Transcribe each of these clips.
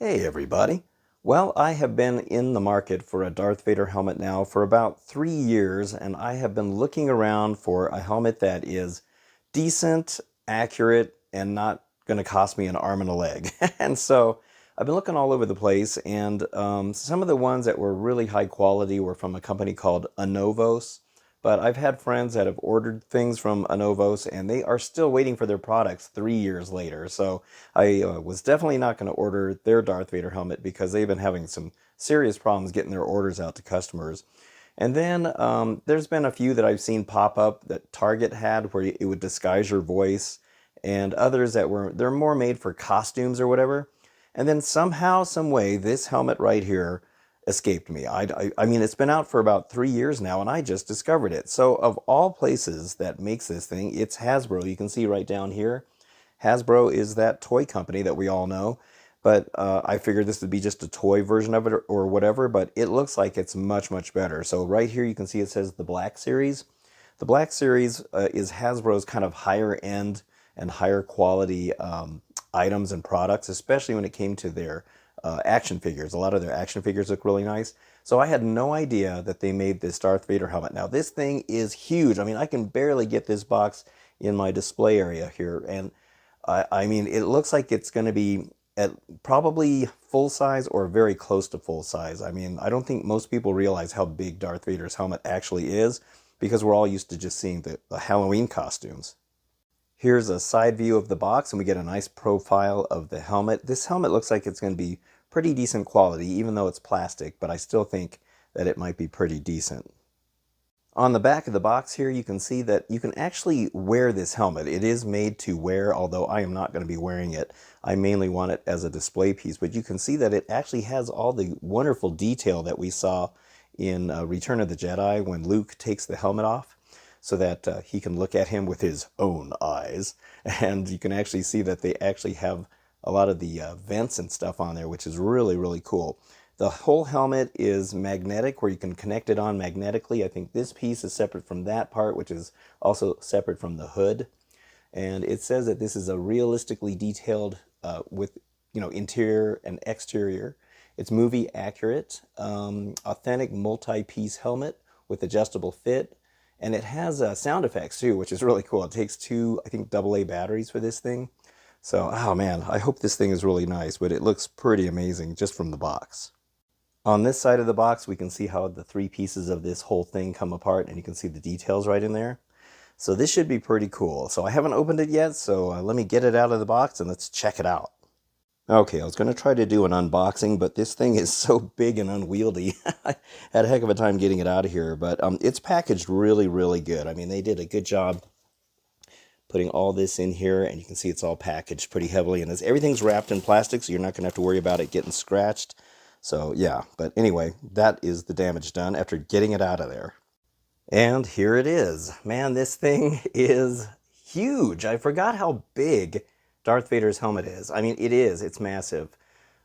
Hey everybody. Well, I have been in the market for a Darth Vader helmet now for about 3 years, and I have been looking around for a helmet that is decent, accurate, and not going to cost me an arm and a leg. And so I've been looking all over the place, and some of the ones that were really high quality were from a company called Anovos. But I've had friends that have ordered things from Anovos, and they are still waiting for their products 3 years later. So I was definitely not going to order their Darth Vader helmet because they've been having some serious problems getting their orders out to customers. And then there's been a few that I've seen pop up that Target had where it would disguise your voice, and others that they're more made for costumes or whatever. And then somehow, some way, this helmet right here escaped me. I mean, it's been out for about 3 years now, and I just discovered it. So of all places that makes this thing, it's Hasbro. You can see right down here. Hasbro is that toy company that we all know, but I figured this would be just a toy version of it or whatever, but it looks like it's much, much better. So right here you can see it says the Black Series. The Black Series is Hasbro's kind of higher end and higher quality items and products, especially when it came to their action figures. A lot of their action figures look really nice. So I had no idea that they made this Darth Vader helmet. Now this thing is huge. I mean, I can barely get this box in my display area here, and I mean, it looks like it's going to be at probably full size or very close to full size. I mean, I don't think most people realize how big Darth Vader's helmet actually is because we're all used to just seeing the Halloween costumes. Here's a side view of the box, and we get a nice profile of the helmet. This helmet looks like it's going to be pretty decent quality, even though it's plastic, but I still think that it might be pretty decent. On the back of the box here, you can see that you can actually wear this helmet. It is made to wear, although I am not going to be wearing it. I mainly want it as a display piece, but you can see that it actually has all the wonderful detail that we saw in Return of the Jedi when Luke takes the helmet off so that he can look at him with his own eyes. And you can actually see that they actually have a lot of the vents and stuff on there, which is really, really cool. The whole helmet is magnetic, where you can connect it on magnetically. I think this piece is separate from that part, which is also separate from the hood. And it says that this is a realistically detailed with, interior and exterior. It's movie accurate, authentic multi-piece helmet with adjustable fit. And it has sound effects too, which is really cool. It takes two, I think, AA batteries for this thing. So, oh man, I hope this thing is really nice, but it looks pretty amazing just from the box. On this side of the box, we can see how the three pieces of this whole thing come apart, and you can see the details right in there. So this should be pretty cool. So I haven't opened it yet, so let me get it out of the box and let's check it out. Okay, I was going to try to do an unboxing, but this thing is so big and unwieldy. I had a heck of a time getting it out of here, but it's packaged really, really good. I mean, they did a good job putting all this in here, and you can see it's all packaged pretty heavily, and everything's wrapped in plastic, so you're not going to have to worry about it getting scratched. So yeah, but anyway, that is the damage done after getting it out of there. And here it is. Man, this thing is huge. I forgot how big Darth Vader's helmet is. I mean, it's massive.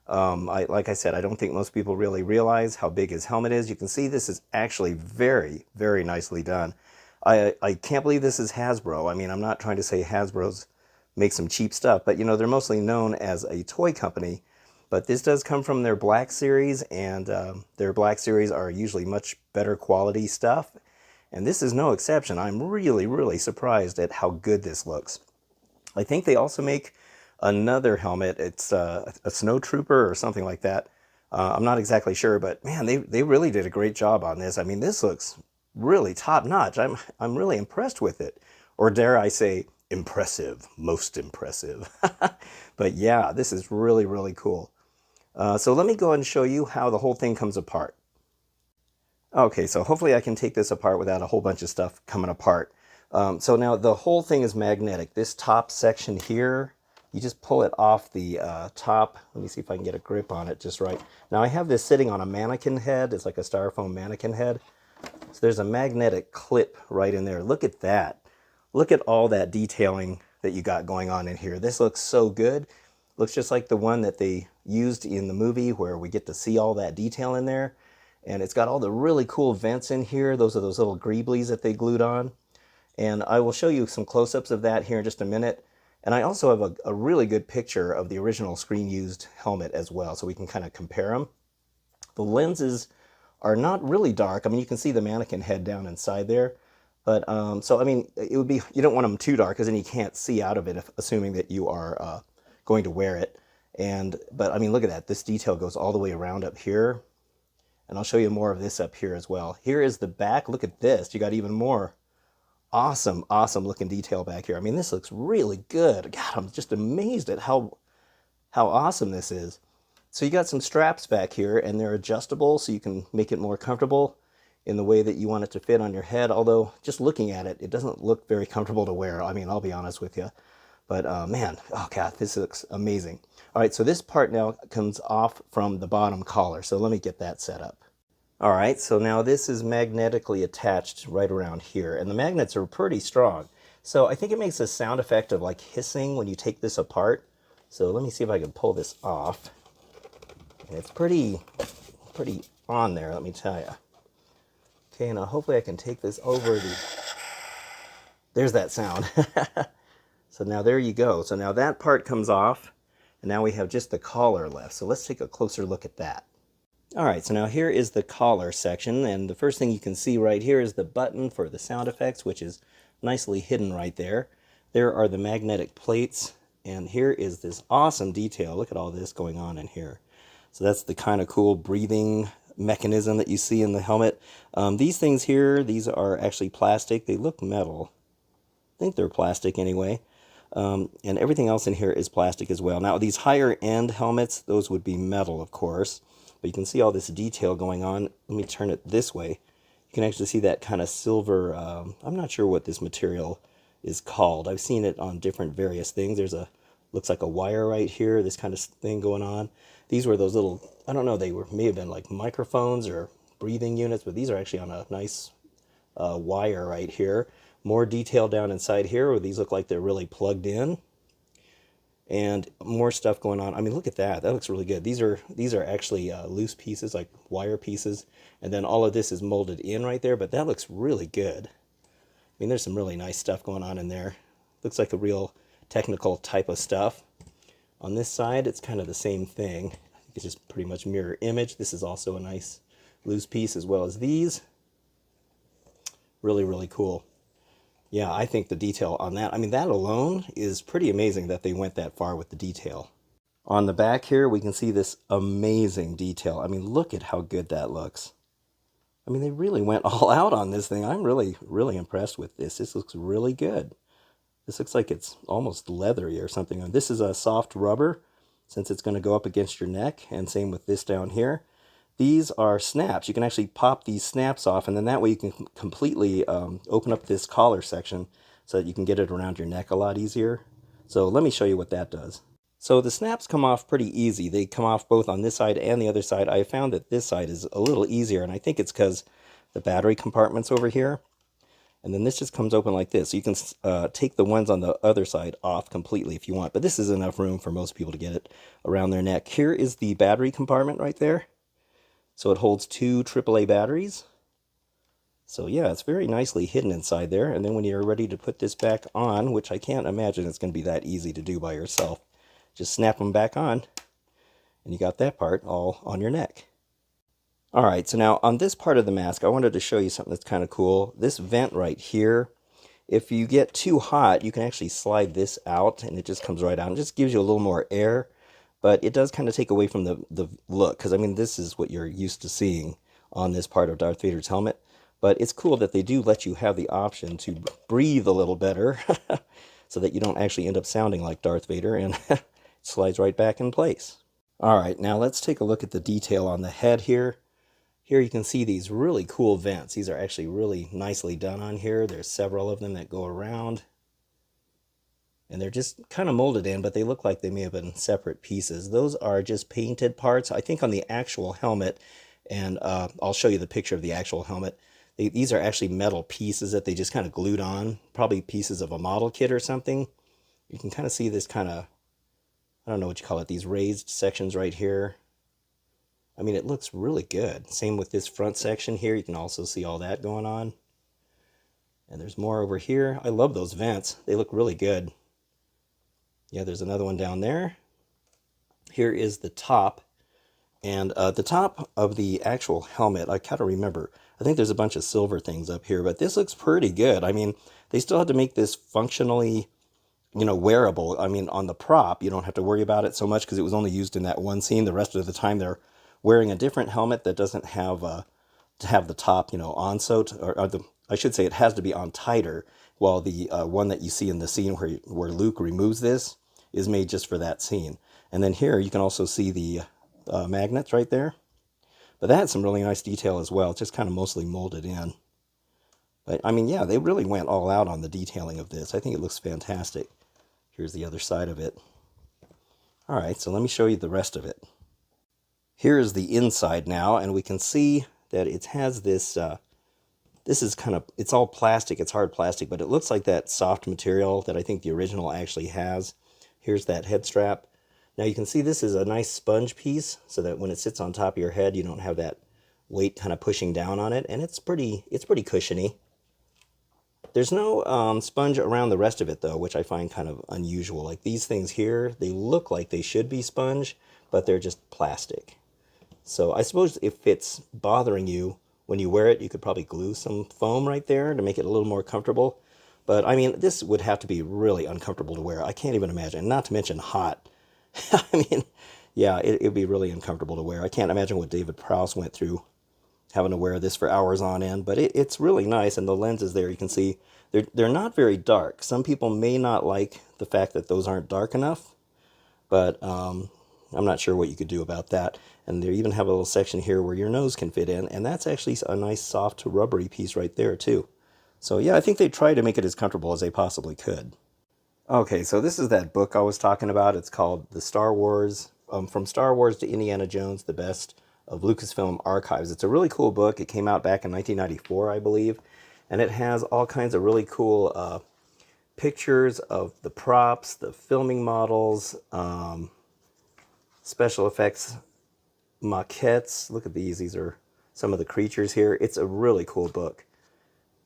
Like I said, I don't think most people really realize how big his helmet is. You can see this is actually very, very nicely done. I can't believe this is Hasbro. I mean, I'm not trying to say Hasbro's make some cheap stuff, but they're mostly known as a toy company. But this does come from their Black Series, and their Black Series are usually much better quality stuff. And this is no exception. I'm really, really surprised at how good this looks. I think they also make another helmet. It's a Snow Trooper or something like that. I'm not exactly sure, but man, they really did a great job on this. I mean, this looks really top notch. I'm really impressed with it. Or dare I say, impressive, most impressive. But yeah, this is really, really cool. So let me go ahead and show you how the whole thing comes apart. Okay, so hopefully I can take this apart without a whole bunch of stuff coming apart. So now the whole thing is magnetic. This top section here, you just pull it off the top. Let me see if I can get a grip on it just right. Now I have this sitting on a mannequin head. It's like a styrofoam mannequin head. So there's a magnetic clip right in there. Look at that. Look at all that detailing that you got going on in here. This looks so good. Looks just like the one that they used in the movie where we get to see all that detail in there. And it's got all the really cool vents in here. Those are those little greeblies that they glued on. And I will show you some close-ups of that here in just a minute. And I also have a really good picture of the original screen-used helmet as well, so we can kind of compare them. The lenses are not really dark. I mean, you can see the mannequin head down inside there. But, so, I mean, it would be, you don't want them too dark because then you can't see out of it, assuming that you are going to wear it. But, I mean, look at that. This detail goes all the way around up here. And I'll show you more of this up here as well. Here is the back. Look at this. You got even more awesome, awesome looking detail back here. I mean, this looks really good. God, I'm just amazed at how awesome this is. So you got some straps back here, and they're adjustable so you can make it more comfortable in the way that you want it to fit on your head. Although, just looking at it, it doesn't look very comfortable to wear. I mean, I'll be honest with you. But man, oh God, this looks amazing. All right, so this part now comes off from the bottom collar. So let me get that set up. All right, so now this is magnetically attached right around here, and the magnets are pretty strong. So I think it makes a sound effect of like hissing when you take this apart. So let me see if I can pull this off. And it's pretty on there, let me tell you. Okay, now hopefully I can take this over the... There's that sound. So now there you go. So now that part comes off, and now we have just the collar left. So let's take a closer look at that. All right, so now here is the collar section, and the first thing you can see right here is the button for the sound effects, which is nicely hidden right there. There are the magnetic plates, and here is this awesome detail. Look at all this going on in here. So that's the kind of cool breathing mechanism that you see in the helmet. These things here, these are actually plastic. They look metal. I think they're plastic anyway. And everything else in here is plastic as well. Now, these higher end helmets, those would be metal, of course. But you can see all this detail going on. Let me turn it this way. You can actually see that kind of silver, I'm not sure what this material is called. I've seen it on different various things. There's looks like a wire right here, this kind of thing going on. These were those little, I don't know, may have been like microphones or breathing units, but these are actually on a nice wire right here. More detail down inside here, where these look like they're really plugged in. And more stuff going on. I mean, look at that. That looks really good. These are actually loose pieces, like wire pieces. And then all of this is molded in right there, but that looks really good. I mean, there's some really nice stuff going on in there. Looks like a real technical type of stuff. On this side, it's kind of the same thing. I think it's just pretty much mirror image. This is also a nice loose piece as well as these. Really, really cool. Yeah, I think the detail on that, I mean, that alone is pretty amazing that they went that far with the detail. On the back here, we can see this amazing detail. I mean, look at how good that looks. I mean, they really went all out on this thing. I'm really, really impressed with this. This looks really good. This looks like it's almost leathery or something. And this is a soft rubber, since it's going to go up against your neck, and same with this down here. These are snaps. You can actually pop these snaps off, and then that way you can completely open up this collar section so that you can get it around your neck a lot easier. So let me show you what that does. So the snaps come off pretty easy. They come off both on this side and the other side. I found that this side is a little easier, and I think it's because the battery compartment's over here. And then this just comes open like this. So you can take the ones on the other side off completely if you want, but this is enough room for most people to get it around their neck. Here is the battery compartment right there. So it holds 2 AAA batteries. So yeah, it's very nicely hidden inside there. And then when you're ready to put this back on, which I can't imagine it's going to be that easy to do by yourself, just snap them back on, and you got that part all on your neck. All right, so now on this part of the mask, I wanted to show you something that's kind of cool. This vent right here, if you get too hot, you can actually slide this out, and it just comes right out. And just gives you a little more air. But it does kind of take away from the look, because, I mean, this is what you're used to seeing on this part of Darth Vader's helmet. But it's cool that they do let you have the option to breathe a little better so that you don't actually end up sounding like Darth Vader, and it slides right back in place. All right, now let's take a look at the detail on the head here. Here you can see these really cool vents. These are actually really nicely done on here. There's several of them that go around. And they're just kind of molded in, but they look like they may have been separate pieces. Those are just painted parts, I think, on the actual helmet. And I'll show you the picture of the actual helmet. These are actually metal pieces that they just kind of glued on, probably pieces of a model kit or something. You can kind of see this kind of, I don't know what you call it, these raised sections right here. I mean, it looks really good. Same with this front section here. You can also see all that going on. And there's more over here. I love those vents. They look really good. Yeah, there's another one down there. Here is the top. And the top of the actual helmet, I kind of remember, I think there's a bunch of silver things up here, but this looks pretty good. I mean, they still had to make this functionally, wearable. I mean, on the prop, you don't have to worry about it so much because it was only used in that one scene. The rest of the time, they're wearing a different helmet that doesn't have to have the top, on so, I should say it has to be on tighter, while the one that you see in the scene where Luke removes this is made just for that scene. And then here you can also see the magnets right there. But that had some really nice detail as well. It's just kind of mostly molded in. But I mean, yeah, they really went all out on the detailing of this. I think it looks fantastic. Here's the other side of it. All right, so let me show you the rest of it. Here is the inside now, and we can see that it has this, this is kind of, it's all plastic, it's hard plastic, but it looks like that soft material that I think the original actually has. Here's that head strap. Now you can see this is a nice sponge piece, so that when it sits on top of your head, you don't have that weight kind of pushing down on it, and it's pretty cushiony. There's no sponge around the rest of it, though, which I find kind of unusual. Like these things here, they look like they should be sponge, but they're just plastic. So I suppose if it's bothering you when you wear it, you could probably glue some foam right there to make it a little more comfortable. But I mean, this would have to be really uncomfortable to wear. I can't even imagine, not to mention hot. I mean, yeah, it'd be really uncomfortable to wear. I can't imagine what David Prowse went through having to wear this for hours on end, but it's really nice. And the lenses there, you can see, they're not very dark. Some people may not like the fact that those aren't dark enough, but I'm not sure what you could do about that. And they even have a little section here where your nose can fit in, and that's actually a nice soft rubbery piece right there too. So yeah, I think they tried to make it as comfortable as they possibly could. Okay, so this is that book I was talking about. It's called The Star Wars, From Star Wars to Indiana Jones, The Best of Lucasfilm Archives. It's a really cool book. It came out back in 1994, I believe, and it has all kinds of really cool pictures of the props, the filming models, special effects maquettes. Look at these. These are some of the creatures here. It's a really cool book.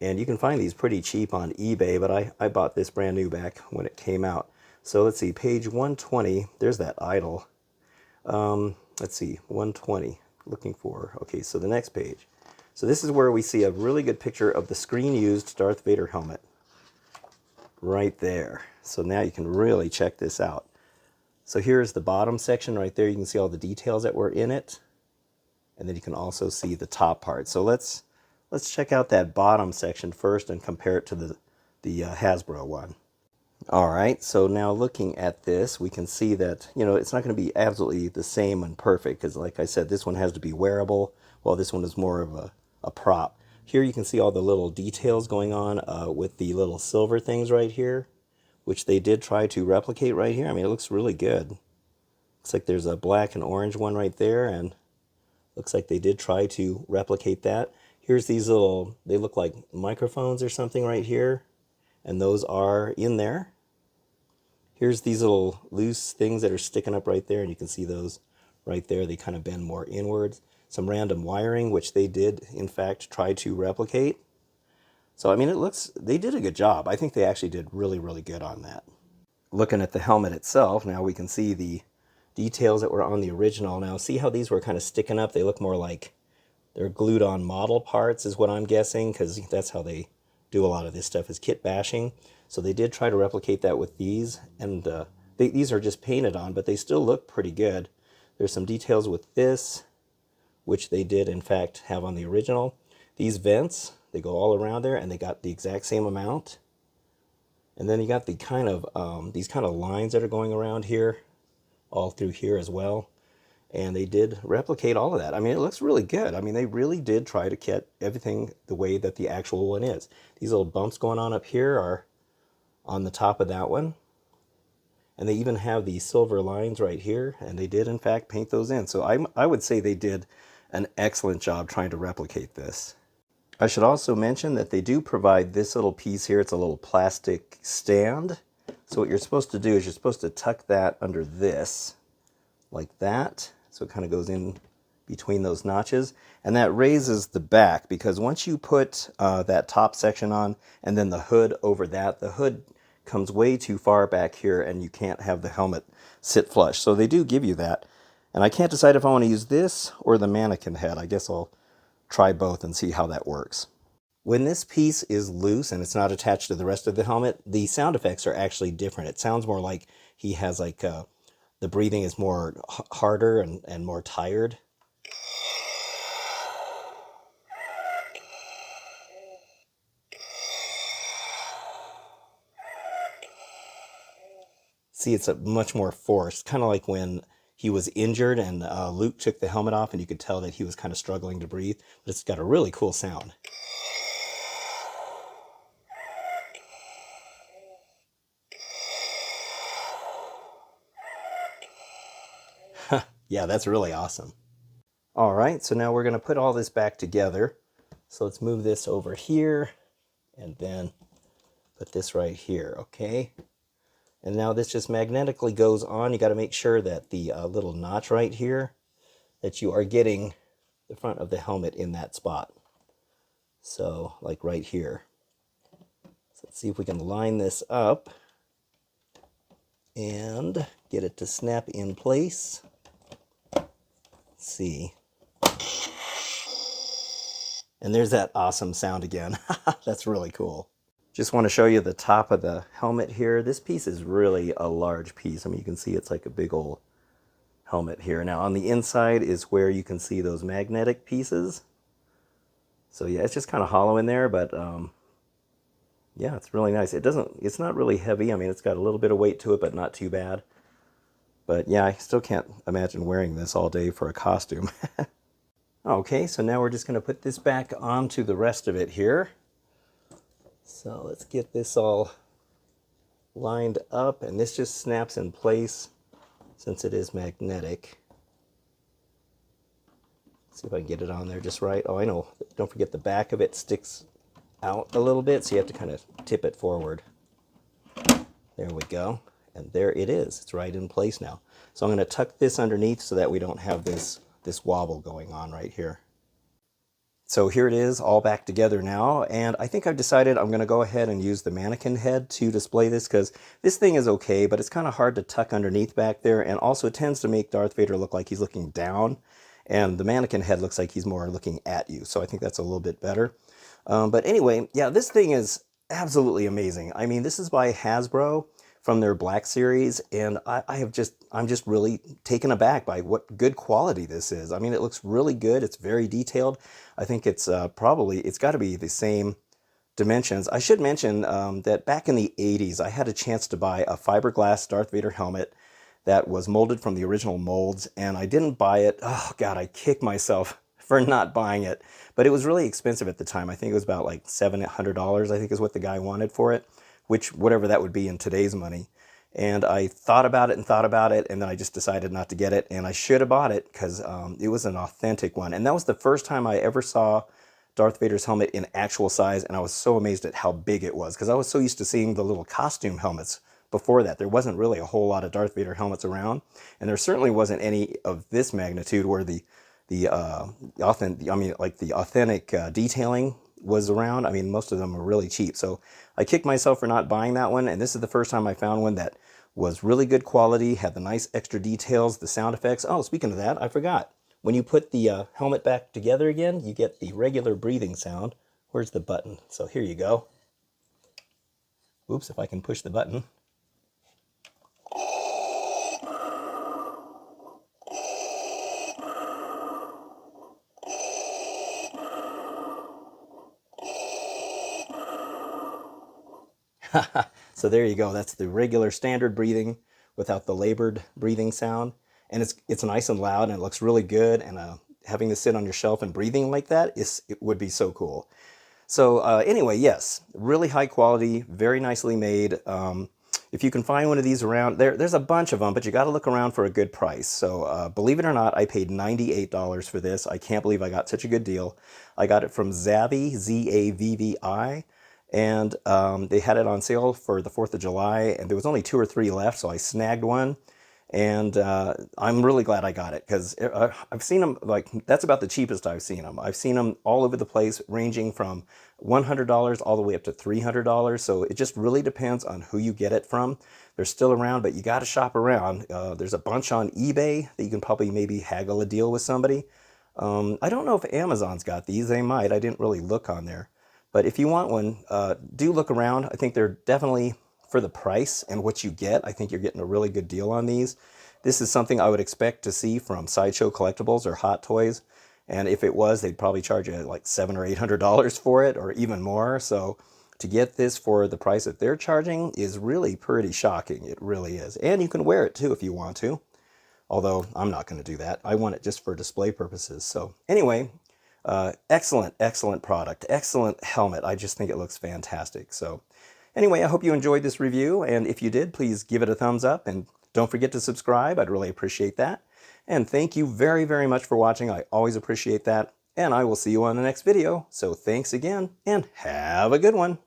And you can find these pretty cheap on eBay, but I bought this brand new back when it came out. So let's see, page 120. There's that idol. Let's see, 120. Looking for. Okay, so the next page. So this is where we see a really good picture of the screen-used Darth Vader helmet. Right there. So now you can really check this out. So here's the bottom section right there. You can see all the details that were in it. And then you can also see the top part. So let's check out that bottom section first and compare it to the Hasbro one. All right, so now looking at this, we can see that, it's not going to be absolutely the same and perfect because, like I said, this one has to be wearable, while this one is more of a prop. Here you can see all the little details going on with the little silver things right here, which they did try to replicate right here. I mean, it looks really good. Looks like there's a black and orange one right there, and looks like they did try to replicate that. Here's these little, they look like microphones or something right here, and those are in there. Here's these little loose things that are sticking up right there, and you can see those right there. They kind of bend more inwards. Some random wiring, which they did, in fact, try to replicate. So, I mean, they did a good job. I think they actually did really, really good on that. Looking at the helmet itself, now we can see the details that were on the original. Now, see how these were kind of sticking up? They look more like they're glued on model parts, is what I'm guessing, because that's how they do a lot of this stuff, is kit bashing. So they did try to replicate that with these, and these are just painted on, but they still look pretty good. There's some details with this, which they did, in fact, have on the original. These vents, they go all around there, and they got the exact same amount. And then you got the kind of these kind of lines that are going around here, all through here as well. And they did replicate all of that. I mean, it looks really good. I mean, they really did try to get everything the way that the actual one is. These little bumps going on up here are on the top of that one. And they even have these silver lines right here, and they did, in fact, paint those in. So I would say they did an excellent job trying to replicate this. I should also mention that they do provide this little piece here. It's a little plastic stand. So what you're supposed to do is you're supposed to tuck that under this, like that. So it kind of goes in between those notches. And that raises the back, because once you put that top section on and then the hood over that, the hood comes way too far back here and you can't have the helmet sit flush. So they do give you that. And I can't decide if I want to use this or the mannequin head. I guess I'll try both and see how that works. When this piece is loose and it's not attached to the rest of the helmet, the sound effects are actually different. It sounds more like he has like, the breathing is more harder and more tired. See, it's a much more forced, kind of like when he was injured and Luke took the helmet off and you could tell that he was kind of struggling to breathe. But it's got a really cool sound. Yeah, that's really awesome. All right, so now we're going to put all this back together. So let's move this over here and then put this right here, okay? And now this just magnetically goes on. You got to make sure that the little notch right here, that you are getting the front of the helmet in that spot. So like right here. So let's see if we can line this up and get it to snap in place. Let's see. And there's that awesome sound again. That's really cool. Just want to show you the top of the helmet here. This piece is really a large piece. I mean, you can see it's like a big old helmet here. Now on the inside is where you can see those magnetic pieces. So yeah, it's just kind of hollow in there, but yeah, it's really nice. It's not really heavy. I mean, it's got a little bit of weight to it, but not too bad. But yeah, I still can't imagine wearing this all day for a costume. Okay, so now we're just going to put this back onto the rest of it here. So let's get this all lined up, and this just snaps in place since it is magnetic. Let's see if I can get it on there just right. Oh, I know. Don't forget the back of it sticks out a little bit, so you have to kind of tip it forward. There we go. And there it is. It's right in place now. So I'm going to tuck this underneath so that we don't have this wobble going on right here. So here it is all back together now, and I think I've decided I'm going to go ahead and use the mannequin head to display this, because this thing is okay, but it's kind of hard to tuck underneath back there, and also it tends to make Darth Vader look like he's looking down, and the mannequin head looks like he's more looking at you, so I think that's a little bit better. But anyway, yeah, this thing is absolutely amazing. I mean, this is by Hasbro from their Black Series, and I'm just really taken aback by what good quality this is. I mean, it looks really good. It's very detailed. I think it's it's got to be the same dimensions. I should mention that back in the 80s, I had a chance to buy a fiberglass Darth Vader helmet that was molded from the original molds, and I didn't buy it. Oh God, I kicked myself for not buying it. But it was really expensive at the time. I think it was about like $700, I think is what the guy wanted for it, which whatever that would be in today's money. And I thought about it, and then I just decided not to get it. And I should have bought it because it was an authentic one. And that was the first time I ever saw Darth Vader's helmet in actual size, and I was so amazed at how big it was, because I was so used to seeing the little costume helmets before that. There wasn't really a whole lot of Darth Vader helmets around, and there certainly wasn't any of this magnitude where the authentic detailing was around. I mean, most of them were really cheap. So I kicked myself for not buying that one, and this is the first time I found one that was really good quality, had the nice extra details, the sound effects. Oh, speaking of that, I forgot. When you put the helmet back together again, you get the regular breathing sound. Where's the button? So here you go. Oops, if I can push the button. So there you go. That's the regular standard breathing without the labored breathing sound. And it's nice and loud, and it looks really good. And having this sit on your shelf and breathing like that, it would be so cool. So anyway, yes, really high quality, very nicely made. If you can find one of these around, there's a bunch of them, but you got to look around for a good price. So believe it or not, I paid $98 for this. I can't believe I got such a good deal. I got it from Zavvi, Zavvi, and they had it on sale for the 4th of July, and there was only 2 or 3 left, so I snagged one. And I'm really glad I got it because I've seen them, like, that's about the cheapest I've seen them. I've seen them all over the place, ranging from $100 all the way up to $300. So it just really depends on who you get it from. They're still around, but you got to shop around. There's a bunch on eBay that you can probably maybe haggle a deal with somebody. I don't know if Amazon's got these. They might. I didn't really look on there. But if you want one, do look around. I think they're definitely, for the price and what you get, I think you're getting a really good deal on these. This is something I would expect to see from Sideshow Collectibles or Hot Toys. And if it was, they'd probably charge you like $700 or $800 for it, or even more. So to get this for the price that they're charging is really pretty shocking. It really is. And you can wear it too if you want to. Although I'm not going to do that. I want it just for display purposes. So anyway, excellent, excellent product. Excellent helmet. I just think it looks fantastic. So anyway, I hope you enjoyed this review. And if you did, please give it a thumbs up. And don't forget to subscribe. I'd really appreciate that. And thank you very, very much for watching. I always appreciate that. And I will see you on the next video. So thanks again and have a good one.